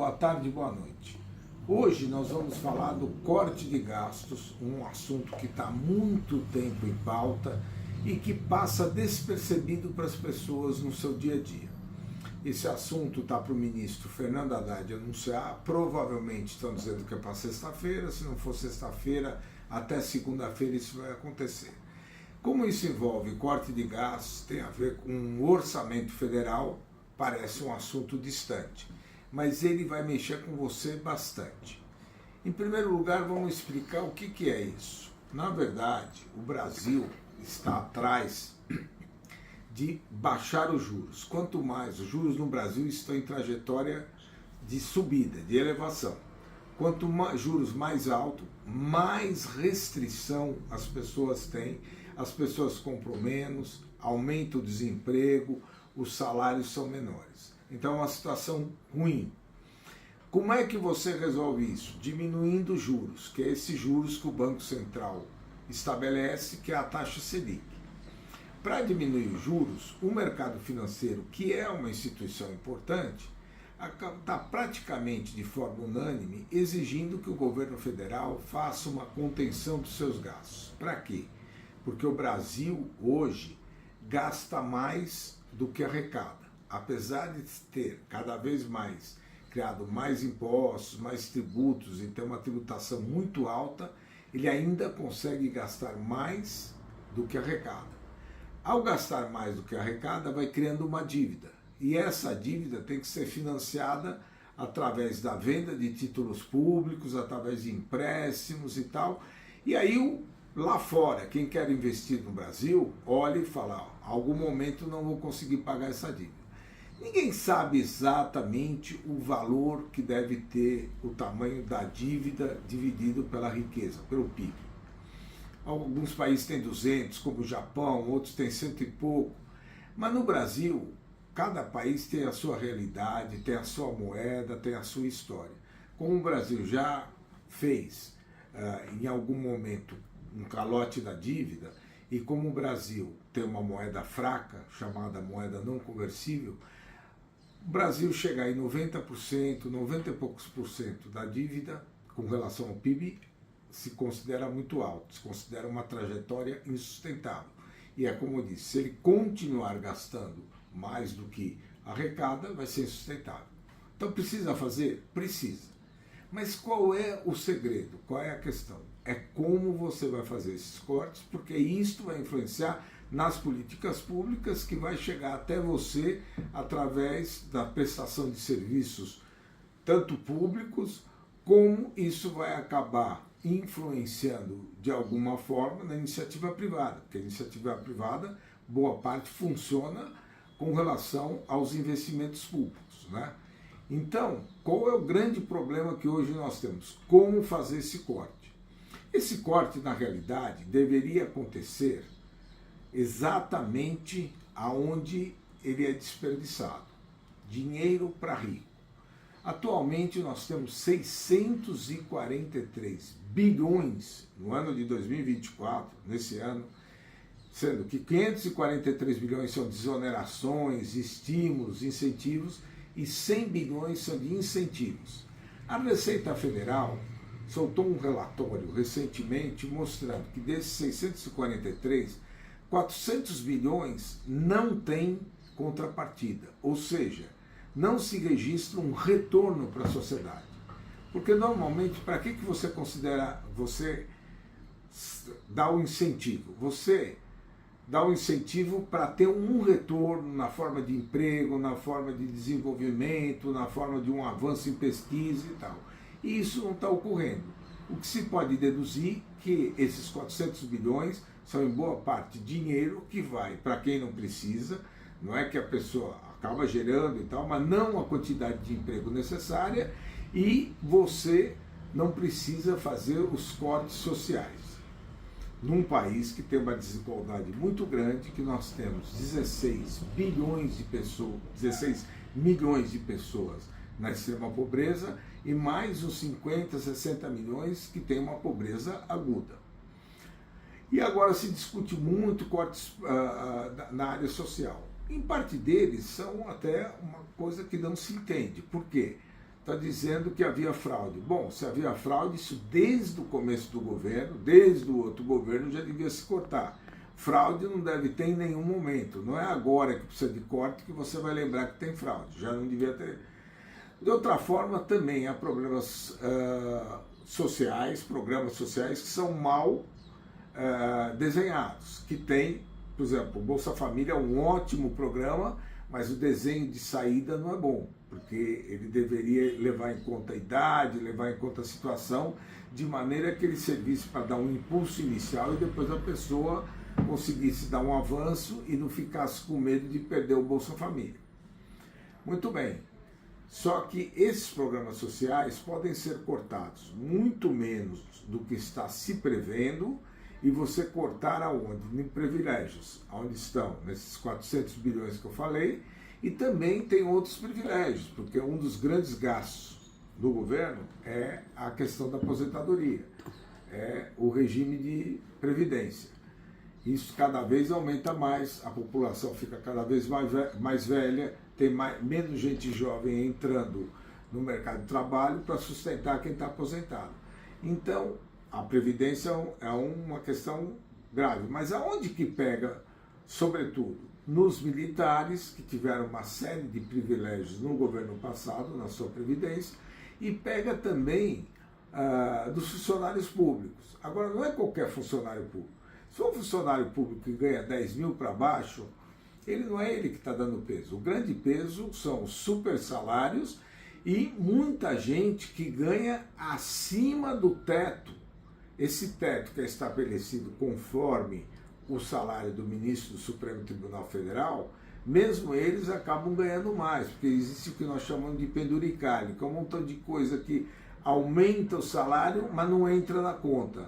Boa tarde, boa noite. Hoje nós vamos falar do corte de gastos, um assunto que está há muito tempo em pauta e que passa despercebido para as pessoas no seu dia a dia. Esse assunto está para o ministro Fernando Haddad anunciar, provavelmente estão dizendo que é para sexta-feira, se não for sexta-feira, até segunda-feira isso vai acontecer. Como isso envolve corte de gastos, tem a ver com um orçamento federal, parece um assunto distante, mas ele vai mexer com você bastante. Em primeiro lugar, vamos explicar o que é isso. Na verdade, o Brasil está atrás de baixar os juros. Quanto mais, os juros no Brasil estão em trajetória de subida, de elevação. Quanto mais juros mais altos, mais restrição as pessoas têm, as pessoas compram menos, aumenta o desemprego, os salários são menores. Então é uma situação ruim. Como é que você resolve isso? Diminuindo os juros, que é esses juros que o Banco Central estabelece, que é a taxa Selic. Para diminuir os juros, o mercado financeiro, que é uma instituição importante, está praticamente de forma unânime exigindo que o governo federal faça uma contenção dos seus gastos. Para quê? Porque o Brasil hoje gasta mais do que arrecada. Apesar de ter cada vez mais criado mais impostos, mais tributos e ter uma tributação muito alta, ele ainda consegue gastar mais do que arrecada. Ao gastar mais do que arrecada, vai criando uma dívida. E essa dívida tem que ser financiada através da venda de títulos públicos, através de empréstimos e tal. E aí, lá fora, quem quer investir no Brasil, olha e fala, em algum momento não vou conseguir pagar essa dívida. Ninguém sabe exatamente o valor que deve ter o tamanho da dívida dividido pela riqueza, pelo PIB. Alguns países têm 200, como o Japão, outros têm 100 e pouco. Mas no Brasil, cada país tem a sua realidade, tem a sua moeda, tem a sua história. Como o Brasil já fez, em algum momento, um calote da dívida, e como o Brasil tem uma moeda fraca, chamada moeda não conversível, o Brasil chegar em 90%, 90 e poucos por cento da dívida com relação ao PIB se considera muito alto, se considera uma trajetória insustentável. E é como eu disse, se ele continuar gastando mais do que arrecada, vai ser insustentável. Então precisa fazer? Precisa. Mas qual é o segredo? Qual é a questão? É como você vai fazer esses cortes, porque isto vai influenciar nas políticas públicas que vai chegar até você através da prestação de serviços, tanto públicos, como isso vai acabar influenciando de alguma forma na iniciativa privada, porque a iniciativa privada, boa parte, funciona com relação aos investimentos públicos, né? Então, qual é o grande problema que hoje nós temos? Como fazer esse corte? Esse corte, na realidade, deveria acontecer exatamente aonde ele é desperdiçado. Dinheiro para rico. Atualmente nós temos 643 bilhões no ano de 2024, nesse ano, sendo que 543 bilhões são desonerações, estímulos, incentivos e 100 bilhões são de incentivos. A Receita Federal soltou um relatório recentemente mostrando que desses 643, 400 bilhões não tem contrapartida, ou seja, não se registra um retorno para a sociedade. Porque normalmente, para que você considera, você dá o incentivo? Você dá o incentivo para ter um retorno na forma de emprego, na forma de desenvolvimento, na forma de um avanço em pesquisa e tal. E isso não está ocorrendo. O que se pode deduzir é que esses 400 bilhões são em boa parte dinheiro que vai para quem não precisa, não é que a pessoa acaba gerando e tal, mas não a quantidade de emprego necessária, e você não precisa fazer os cortes sociais. Num país que tem uma desigualdade muito grande, que nós temos 16 bilhões de pessoas, 16 milhões de pessoas na extrema pobreza e mais uns 50, 60 milhões que têm uma pobreza aguda. E agora se discute muito cortes na área social. Em parte deles são até uma coisa que não se entende. Por quê? está dizendo que havia fraude. Bom, se havia fraude, isso desde o começo do governo, desde o outro governo, já devia se cortar. Fraude não deve ter em nenhum momento. Não é agora que precisa de corte que você vai lembrar que tem fraude. Já não devia ter. De outra forma, também há problemas sociais, programas sociais que são mal desenhados. Que tem, por exemplo, o Bolsa Família é um ótimo programa, mas o desenho de saída não é bom, porque ele deveria levar em conta a idade, levar em conta a situação, de maneira que ele servisse para dar um impulso inicial e depois a pessoa conseguisse dar um avanço e não ficasse com medo de perder o Bolsa Família. Muito bem, só que esses programas sociais podem ser cortados muito menos do que está se prevendo, e você cortar aonde? Em privilégios, onde estão nesses 400 bilhões que eu falei, e também tem outros privilégios, porque um dos grandes gastos do governo é a questão da aposentadoria, é o regime de previdência. Isso cada vez aumenta mais, a população fica cada vez mais velha, tem menos gente jovem entrando no mercado de trabalho para sustentar quem está aposentado. Então, a previdência é uma questão grave, mas aonde que pega, sobretudo, nos militares, que tiveram uma série de privilégios no governo passado, na sua previdência, e pega também dos funcionários públicos. Agora, não é qualquer funcionário público. Se for um funcionário público que ganha 10 mil para baixo, ele não é ele que está dando peso. O grande peso são os super salários e muita gente que ganha acima do teto. Esse teto que é estabelecido conforme o salário do ministro do Supremo Tribunal Federal, mesmo eles acabam ganhando mais, porque existe o que nós chamamos de penduricalho, que é um montão de coisa que aumenta o salário, mas não entra na conta.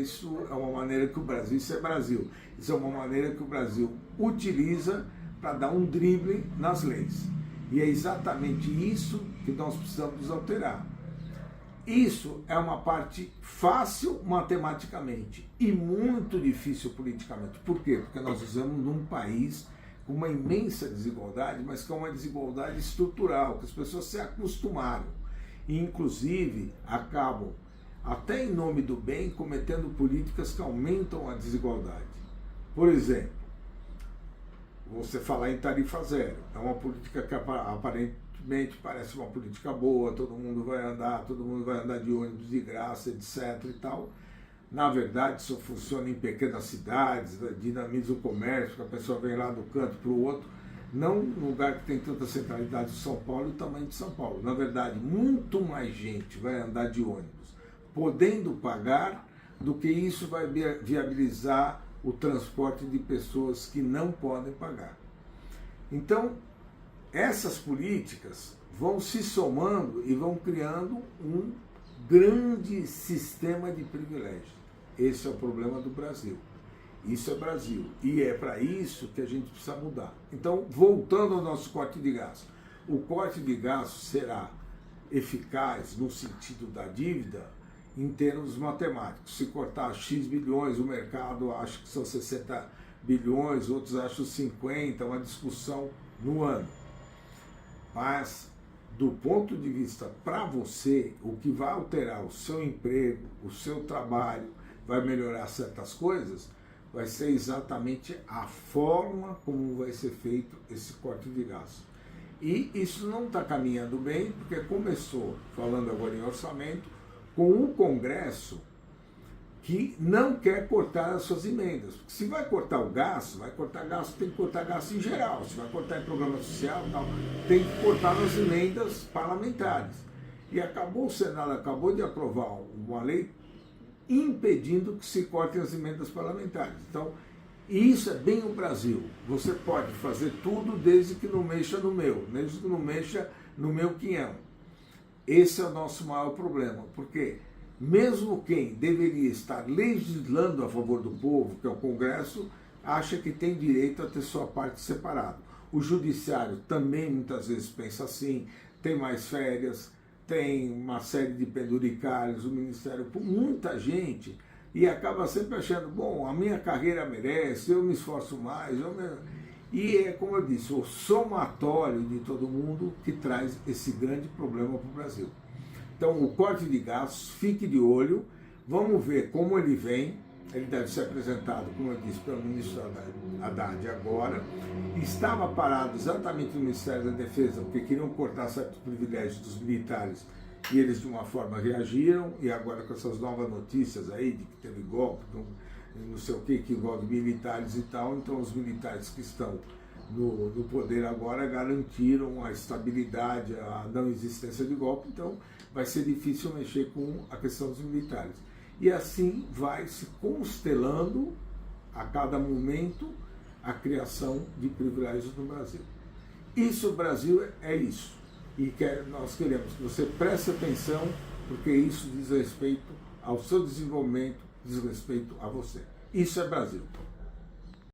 Isso é uma maneira que o Brasil, isso é Brasil, isso é uma maneira que o Brasil utiliza para dar um drible nas leis. E é exatamente isso que nós precisamos alterar. Isso é uma parte fácil matematicamente e muito difícil politicamente. Por quê? Porque nós vivemos num país com uma imensa desigualdade, mas que é uma desigualdade estrutural, que as pessoas se acostumaram. E, inclusive, acabam, até em nome do bem, cometendo políticas que aumentam a desigualdade. Por exemplo, você falar em tarifa zero. É uma política que aparentemente parece uma política boa, todo mundo vai andar de ônibus de graça, etc. e tal. Na verdade, isso funciona em pequenas cidades, dinamiza o comércio, que a pessoa vem lá do canto para o outro. Não num lugar que tem tanta centralidade de São Paulo e o tamanho de São Paulo. Na verdade, muito mais gente vai andar de ônibus, podendo pagar, do que isso vai viabilizar o transporte de pessoas que não podem pagar. Então, essas políticas vão se somando e vão criando um grande sistema de privilégios. Esse é o problema do Brasil. Isso é Brasil. E é para isso que a gente precisa mudar. Então, voltando ao nosso corte de gastos. O corte de gastos será eficaz no sentido da dívida em termos matemáticos. Se cortar X bilhões, o mercado acha que são 60 bilhões, outros acham 50, uma discussão no ano. Mas, do ponto de vista para você, o que vai alterar o seu emprego, o seu trabalho, vai melhorar certas coisas, vai ser exatamente a forma como vai ser feito esse corte de gastos. E isso não está caminhando bem, porque começou, falando agora em orçamento, com o Congresso que não quer cortar as suas emendas. Porque se vai cortar o gasto, tem que cortar gasto em geral. Se vai cortar em programa social, tal, tem que cortar nas emendas parlamentares. E o Senado acabou de aprovar uma lei impedindo que se cortem as emendas parlamentares. Então, isso é bem o Brasil. Você pode fazer tudo desde que não mexa no meu, desde que não mexa no meu quinhão. Esse é o nosso maior problema, porque mesmo quem deveria estar legislando a favor do povo, que é o Congresso, acha que tem direito a ter sua parte separada. O Judiciário também muitas vezes pensa assim, tem mais férias, tem uma série de penduricários, o Ministério Público, muita gente, e acaba sempre achando, bom, a minha carreira merece, eu me esforço mais, E é, como eu disse, o somatório de todo mundo que traz esse grande problema para o Brasil. Então, o corte de gastos, fique de olho, vamos ver como ele vem. Ele deve ser apresentado, como eu disse, pelo ministro Haddad agora. Estava parado exatamente no Ministério da Defesa, porque queriam cortar certos privilégios dos militares e eles de uma forma reagiram, e agora com essas novas notícias aí de que teve golpe, não sei o que envolve militares e tal, então os militares que estão no poder agora garantiram a estabilidade, a não existência de golpe, então vai ser difícil mexer com a questão dos militares. E assim vai se constelando a cada momento a criação de privilégios no Brasil. Isso, o Brasil é isso. E nós queremos que você preste atenção, porque isso diz respeito ao seu desenvolvimento, diz respeito a você. Isso é Brasil.